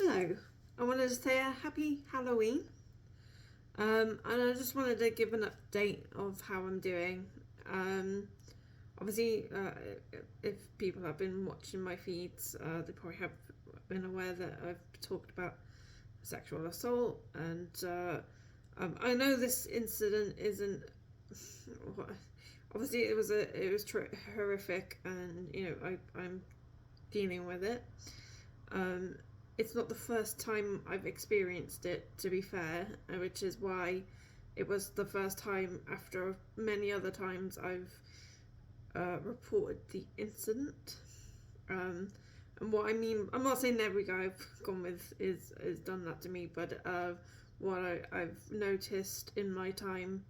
Hello. I wanted to say a happy Halloween. And I just wanted to give an update of how I'm doing. Um, Obviously, if people have been watching my feeds, they probably have been aware that I've talked about sexual assault, and I know this incident isn't. Obviously, it was horrific, and I'm dealing with it. Um, it's not the first time I've experienced it, to be fair, which is why it was the first time after many other times I've reported the incident. Um, and what I mean, I'm not saying every guy I've gone with is done that to me, but what I've noticed in my time.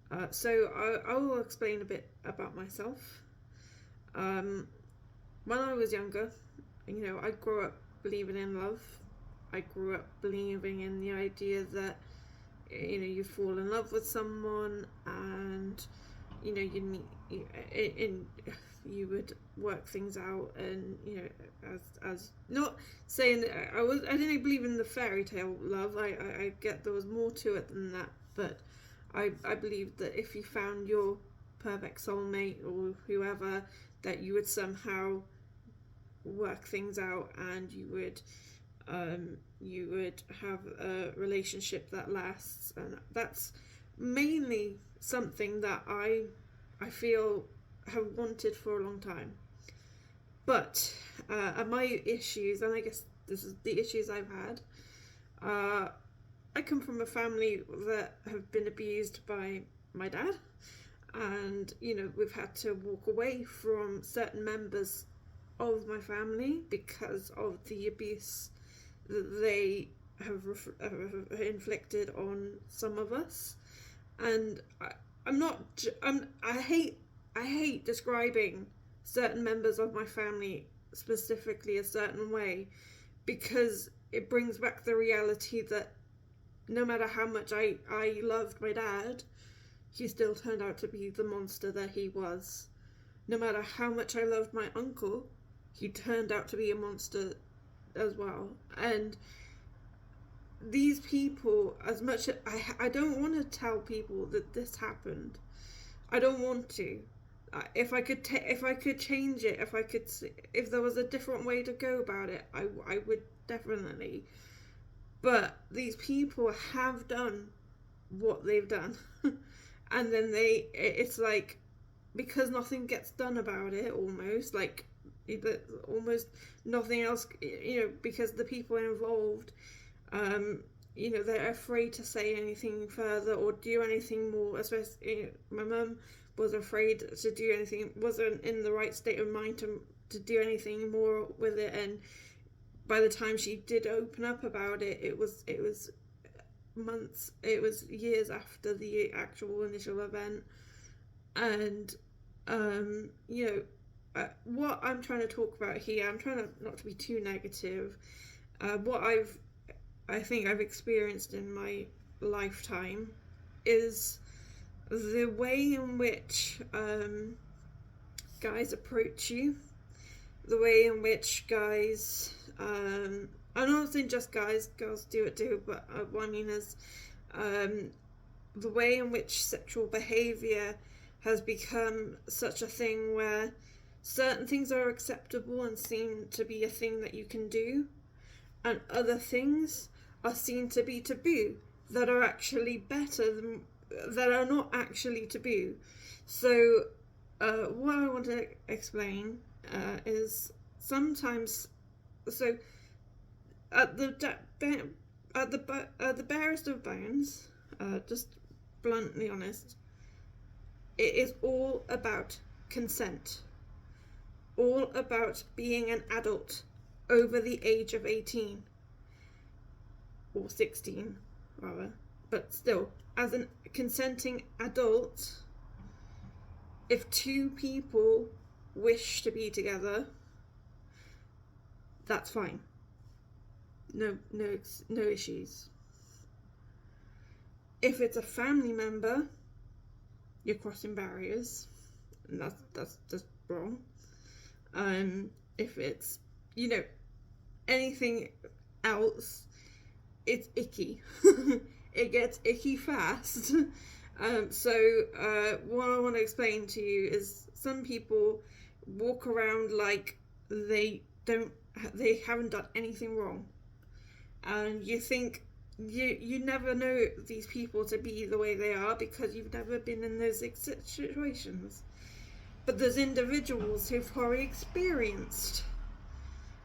I will explain a bit about myself. Um, when I was younger, I grew up believing in love. I grew up believing in the idea that you fall in love with someone, and you meet you would work things out, and as not saying that I didn't believe in the fairy tale love. I get there was more to it than that, but I believed that if you found your perfect soulmate or whoever, that you would somehow work things out, and you would have a relationship that lasts. And that's mainly something that I feel have wanted for a long time. But my issues, and I guess this is the issues I've had, uh, I come from a family that have been abused by my dad, and we've had to walk away from certain members of my family because of the abuse that they have inflicted on some of us. And I'm not. I hate describing certain members of my family specifically a certain way, because it brings back the reality that no matter how much I loved my dad, he still turned out to be the monster that he was. No matter how much I loved my uncle, he turned out to be a monster as well. And these people, as much as I don't want to tell people that this happened. I don't want to. If I could if I could change it, if there was a different way to go about it, I would definitely. But these people have done what they've done. And then it's like, because nothing gets done about it, almost like almost nothing else, because the people involved, they're afraid to say anything further or do anything more. Especially, my mum was afraid to do anything, wasn't in the right state of mind to do anything more with it. And by the time she did open up about it, it was months, it was years after the actual initial event. And what I'm trying to talk about here, I'm trying to not to be too negative. What I think I've experienced in my lifetime is the way in which guys approach you, the way in which guys, I'm not saying just guys, girls do it too, but what I mean is the way in which sexual behaviour has become such a thing where certain things are acceptable and seen to be a thing that you can do, and other things are seen to be taboo that are actually better than that are not actually taboo. So, what I want to explain is sometimes, so at the barest of bounds, just bluntly honest, it is all about consent, all about being an adult over the age of 18 or 16 rather, but still, as a consenting adult, if two people wish to be together, that's fine. No issues. If it's a family member, you're crossing barriers, and that's just wrong. If it's anything else, it's icky. It gets icky fast. What I want to explain to you is some people walk around like they haven't done anything wrong, and you think you never know these people to be the way they are because you've never been in those situations. But there's individuals who've already experienced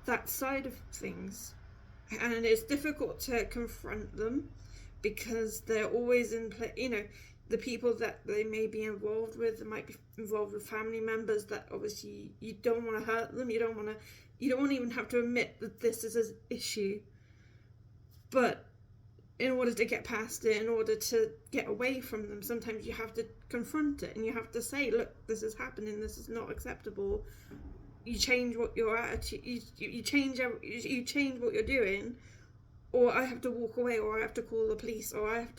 that side of things, and it's difficult to confront them because they're always in play. The people that they may be involved with, they might be involved with family members that obviously you don't want to hurt them. You don't want to even have to admit that this is an issue. But in order to get past it, in order to get away from them, sometimes you have to confront it and you have to say, look, this is happening, this is not acceptable. You change what your attitude, you change what you're doing, or I have to walk away, or I have to call the police, or I have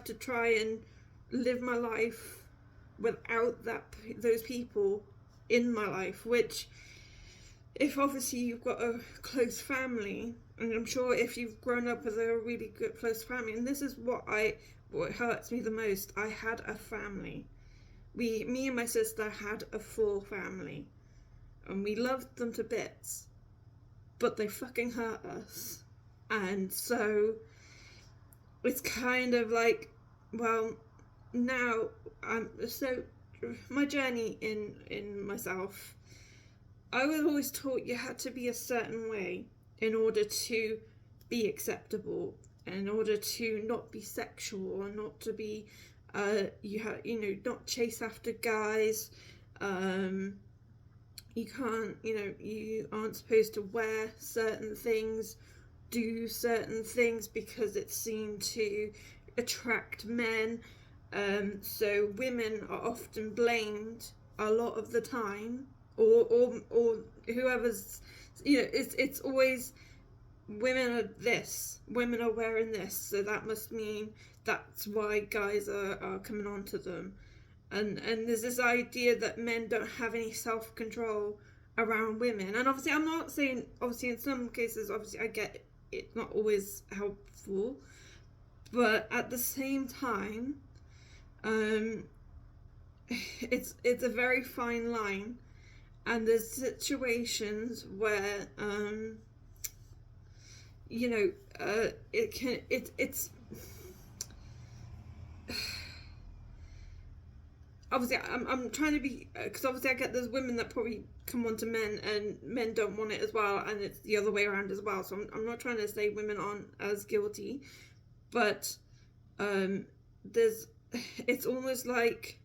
to try and live my life without those people in my life, which, if obviously you've got a close family, and I'm sure if you've grown up with a really good close family, and this is what hurts me the most, I had a family. Me and my sister had a full family, and we loved them to bits, but they fucking hurt us. And so it's kind of like, well, now my journey in myself, I was always taught you had to be a certain way in order to be acceptable, in order to not be sexual, or not to be not chase after guys. You can't, you aren't supposed to wear certain things, do certain things, because it's seen to attract men. So women are often blamed a lot of the time, or whoever's, it's always, women are this, women are wearing this, so that must mean that's why guys are coming on to them. And there's this idea that men don't have any self-control around women. And obviously, I'm not saying, obviously, in some cases, obviously, I get it's not always helpful. But at the same time, it's a very fine line. And there's situations where, it's obviously I'm trying to be, because obviously I get there's women that probably come on to men and men don't want it as well, and it's the other way around as well. So I'm not trying to say women aren't as guilty, but it's almost like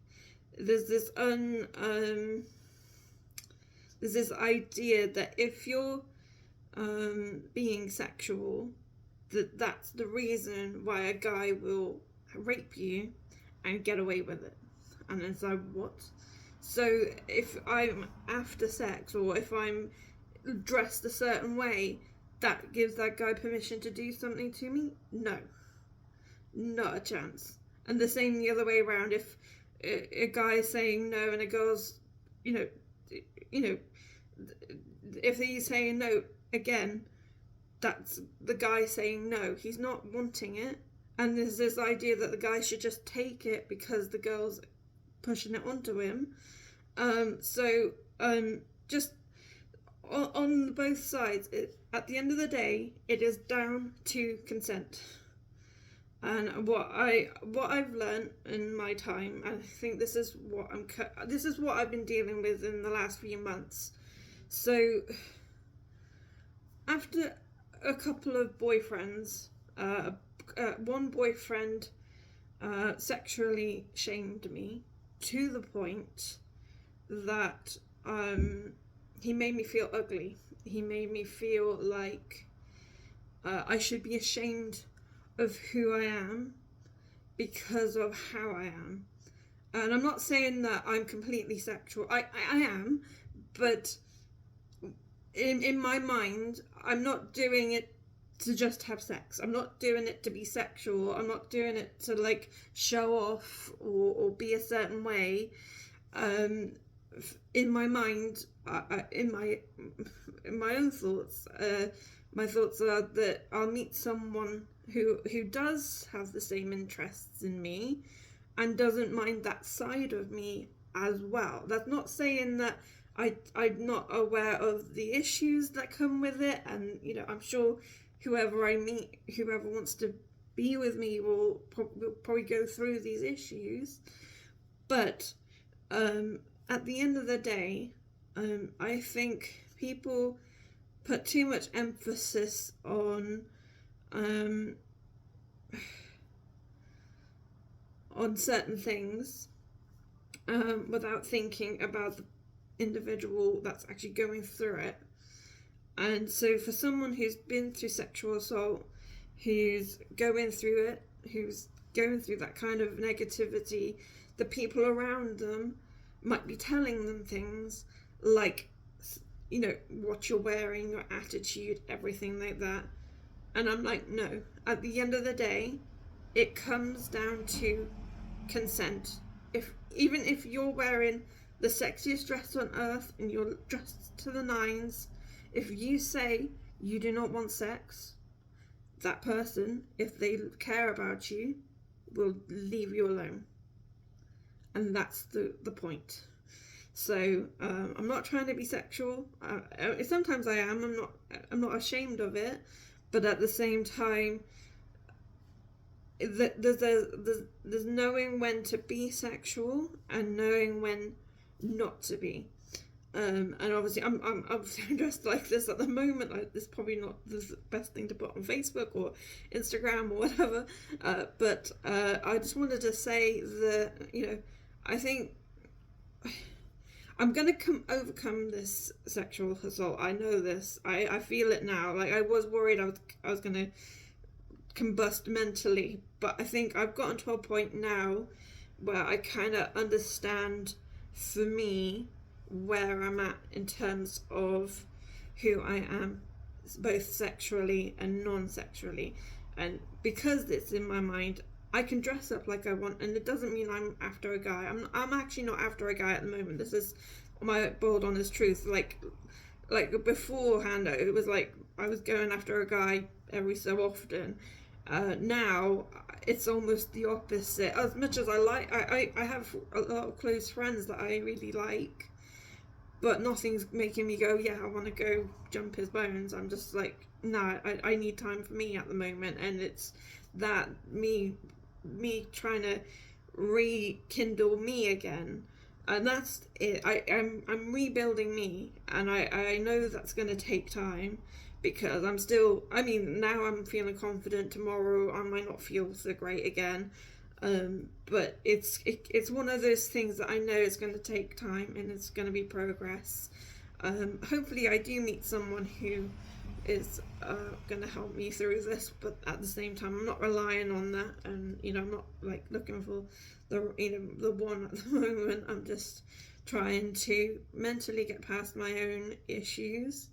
there's this idea that if you're being sexual, that's the reason why a guy will rape you and get away with it. And it's like, what? So if I'm after sex, or if I'm dressed a certain way, that gives that guy permission to do something to me? No, not a chance. And the same the other way around. If a guy is saying no and a girl's, if he's saying no again, that's the guy saying no. He's not wanting it, and there's this idea that the guy should just take it because the girl's pushing it onto him. Just on both sides, at the end of the day, it is down to consent. And what I've learned in my time, and I think this is what I've been dealing with in the last few months. So after a couple of boyfriends, one boyfriend sexually shamed me to the point that he made me feel ugly. He made me feel like I should be ashamed of who I am because of how I am. And I'm not saying that I'm completely sexual. I am, but in my mind, I'm not doing it to just have sex. I'm not doing it to be sexual. I'm not doing it to like show off or be a certain way. In my mind, in my own thoughts, My thoughts are that I'll meet someone who does have the same interests in me and doesn't mind that side of me as well. That's not saying that I'm not aware of the issues that come with it, and I'm sure whoever I meet, whoever wants to be with me, will probably go through these issues. But at the end of the day, I think people put too much emphasis on certain things without thinking about the individual that's actually going through it. And so for someone who's been through sexual assault, who's going through it, who's going through that kind of negativity, the people around them might be telling them things like, what you're wearing, your attitude, everything like that. And I'm like, no. At the end of the day, it comes down to consent. Even if you're wearing the sexiest dress on earth and you're dressed to the nines, if you say you do not want sex, that person, if they care about you, will leave you alone. And that's the point. So I'm not trying to be sexual. Sometimes I am. I'm not ashamed of it. But at the same time, there's knowing when to be sexual and knowing when not to be. And obviously, I'm dressed like this at the moment. This is probably not the best thing to put on Facebook or Instagram or whatever. But I just wanted to say that I think I'm gonna overcome this sexual assault. I know this. I feel it now. Like, I was worried I was gonna combust mentally, but I think I've gotten to a point now where I kind of understand, for me, where I'm at in terms of who I am, both sexually and non-sexually. And because it's in my mind, I can dress up like I want, and it doesn't mean I'm after a guy. I'm actually not after a guy at the moment. This is my bold honest truth. Like beforehand, it was like I was going after a guy every so often. Now it's almost the opposite. As much as I have a lot of close friends that I really like, but nothing's making me go, yeah, I want to go jump his bones. I'm just like, no, I need time for me at the moment. And it's that me trying to rekindle me again. And that's it. I'm rebuilding me, and I know that's going to take time, because now I'm feeling confident. Tomorrow I might not feel so great again. But it's one of those things that I know is going to take time, and it's going to be progress. Hopefully I do meet someone who is going to help me through this, but at the same time I'm not relying on that, and I'm not like looking for the one at the moment. I'm just trying to mentally get past my own issues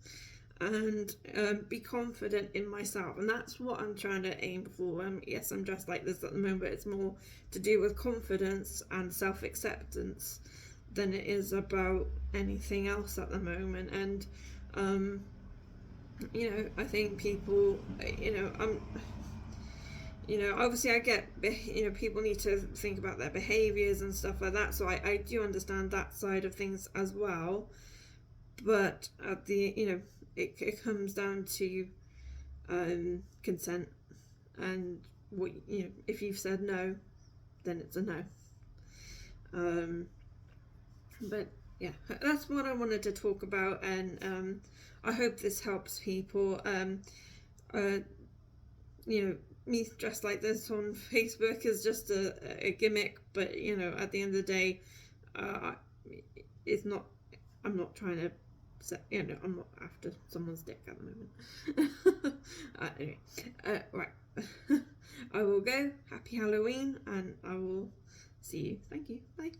and be confident in myself, and that's what I'm trying to aim for. Yes, I'm dressed like this at the moment, but it's more to do with confidence and self-acceptance than it is about anything else at the moment. And I think people, obviously I get, people need to think about their behaviours and stuff like that, so I do understand that side of things as well. But at the, it comes down to consent, and what, if you've said no, then it's a no. But yeah, that's what I wanted to talk about, and I hope this helps people. Me dressed like this on Facebook is just a gimmick, but at the end of the day, it's not. I'm not trying to. I'm not after someone's dick at the moment. Anyway, right. I will go. Happy Halloween, and I will see you. Thank you. Bye.